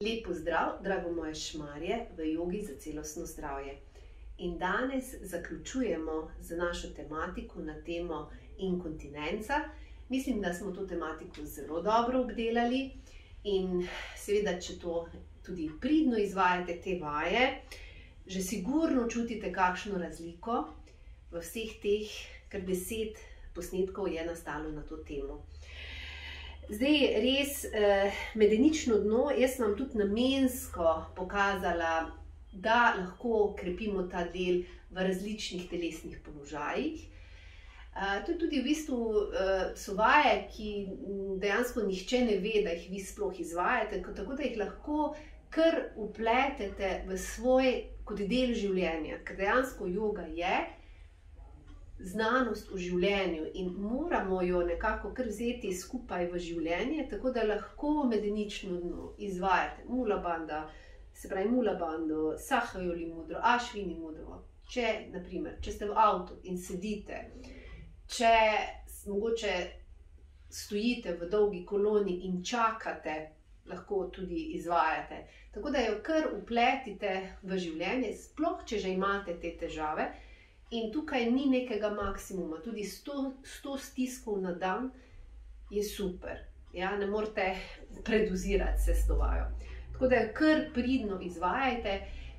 Lep pozdrav, drago moje šmarje v jogi za celostno zdravje. In danes zaključujemo z našo tematiko na temo inkontinenca. Mislim, da smo to tematiko zelo dobro obdelali in seveda, če to tudi pridno izvajate te vaje, že sigurno čutite kakšno razliko. V vseh teh kar 10 posnetkov je nastalo na to temo. Zdaj, res medenično dno, jaz vam tudi namensko pokazala, da lahko krepimo ta del v različnih telesnih položajih. To je tudi v bistvu so vaje, ki dejansko nihče ne ve, da jih vi sploh izvajate, tako da jih lahko kar vpletete v svoj kot del življenja, ker dejansko joga je znanost v življenju in moramo jo nekako kar vzeti skupaj v življenje, tako da lahko medenično dno izvajate Mula Bandha, se pravi Mula Bandho, Sahaja mudro, Ašvini mudro. Če, naprimer, če ste v avtu in sedite, če mogoče stojite v dolgi koloni in čakate, lahko tudi izvajate. Tako da jo kar vpletite v življenje, sploh če že imate te težave. In tukaj ni nekega maksimuma, tudi 100 stiskov na dan je super. Ja, ne morete predozirati se s to vajo. Tako da jo kar pridno izvajajte.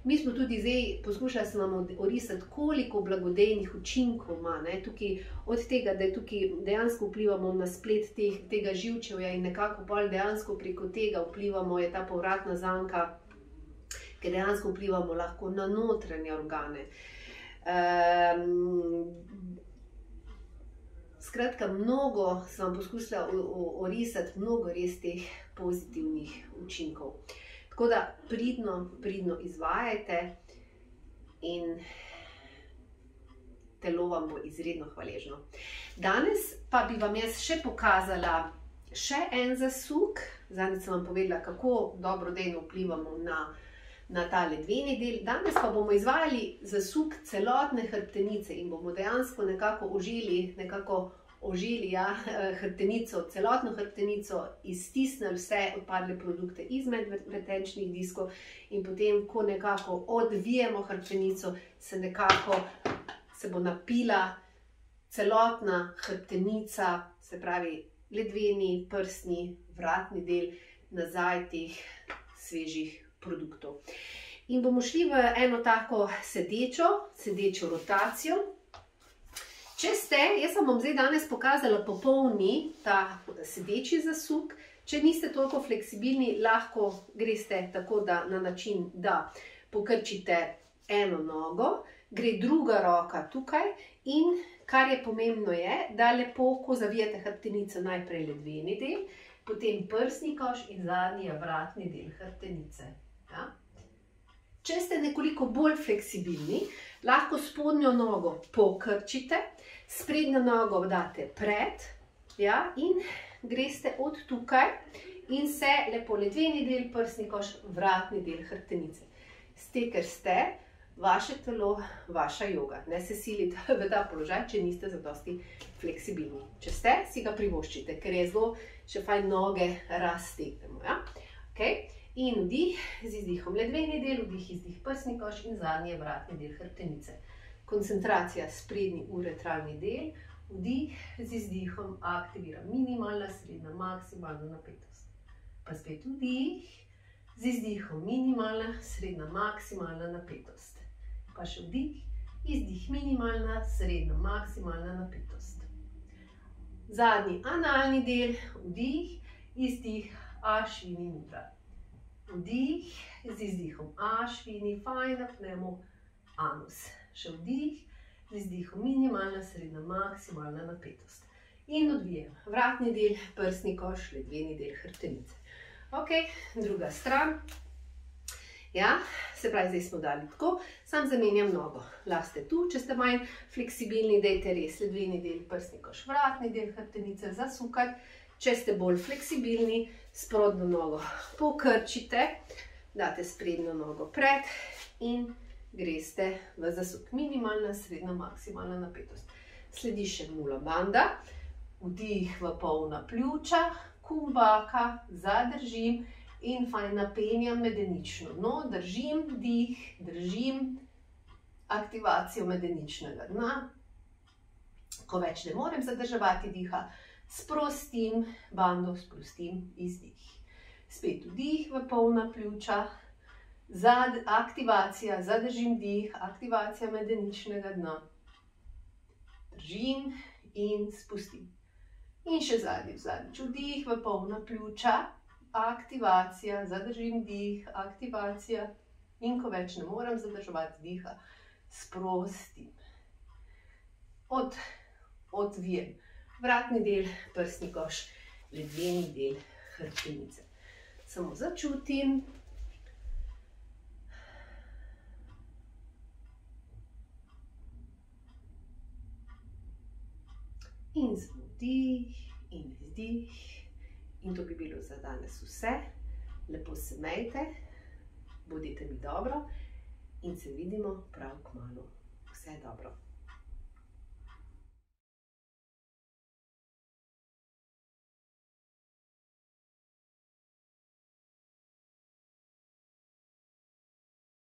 Mi smo tudi zdaj, poskušali smo vam orisati, koliko blagodejnih učinkov ima, tukaj, od tega, da tukaj dejansko vplivamo na splet tega živčevja in nekako bolj dejansko preko tega vplivamo, je ta povratna zanka, ker dejansko vplivamo lahko na notranje organe. Skratka, mnogo sem vam poskusila orisati, mnogo res teh pozitivnih učinkov. Tako da pridno izvajajte in telo vam bo izredno hvaležno. Danes pa bi vam jaz še pokazala še en zasuk. Zadnjič sem vam povedala, kako dobrodejno vplivamo na ta ledveni del. Danes pa bomo izvajali zasuk celotne hrbtenice in bomo dejansko nekako ožili hrbtenico, celotno hrbtenico, iztisnili vse odpadle produkte izmed vretenčnih diskov in potem, ko nekako odvijemo hrbtenico, se bo napila celotna hrbtenica, se pravi ledveni, prsni, vratni del, nazaj teh svežih produktov. In bomo šli v eno tako sedečo rotacijo. Če ste, jaz vam bom zdaj danes pokazala popolni ta sedeči zasuk. Če niste toliko fleksibilni, lahko greste tako, da na način, da pokrčite eno nogo, gre druga roka tukaj in kar je pomembno je, da lepo, ko zavijate hrbtenico, najprej ledveni del, potem prsni koš in zadnji vratni del hrbtenice. Ja? Če ste nekoliko bolj fleksibilni, lahko spodnjo nogo pokrčite, sprednjo nogo date pred, ja, in greste od tukaj in se lepo ledveni del, prsni koš, vratni del hrbtenice. Ste, ker ste, vaše telo, vaša joga. Ne se silite v ta položaj, če niste zadosti fleksibilni. Če ste, si ga privoščite, ker je zelo še fajn noge raztegnemo. Ja? Okay. In vdih z izdihom ledveni del, vdih, izdih prsni koš in zadnji vratni del hrbtenice. Koncentracija sprednji uretralni del, vdih z izdihom aktivira minimalna, srednja, maksimalna napetost. Pa spet vdih z izdihom minimalna, srednja, maksimalna napetost. Pa še vdih, izdih minimalna, srednja, maksimalna napetost. Zadnji analni del, vdih, izdih, Ašvini mudra. Vdih z izdihom Ašvini, fajn napnemo anus. Še vdih z izdihom minimalna, srednja, maksimalna napetost. In odvijem vratni del, prsni koš, ledveni del hrbtenice. Ok, druga stran. Ja, se pravi, zdaj smo dali tako, sam zamenjam nogo. Lahko ste tu, če ste manj fleksibilni, dajte res ledveni del, prsni koš, vratni del hrbtenice zasukati. Če ste bolj fleksibilni, spodnjo nogo pokrčite, date sprednjo nogo pred in greste v zasuk. Minimalna, srednja, maksimalna napetost. Sledi še Mula Bandha, vdih v polna pljuča, kumbhaka, zadržim in fajn napenjam medenično. No, držim dih, držim aktivacijo medeničnega dna. Ko več ne morem zadrževati diha, sprostim bando, sprostim izdih. Spet vdih v polna pljuča, aktivacija, zadržim dih, aktivacija medeničnega dna. Držim in spustim. In še zadnjič, vdih v polna pljuča, aktivacija, zadržim dih, aktivacija. In ko več ne morem zadrževati diha, sprostim. Odvijem vratni del, prsni koš, ledveni del hrbtenice. Samo začutim. In vdih in izdih. In to bi bilo za danes vse. Lepo se imejte, bodite mi dobro in se vidimo prav kmalu. Vse dobro.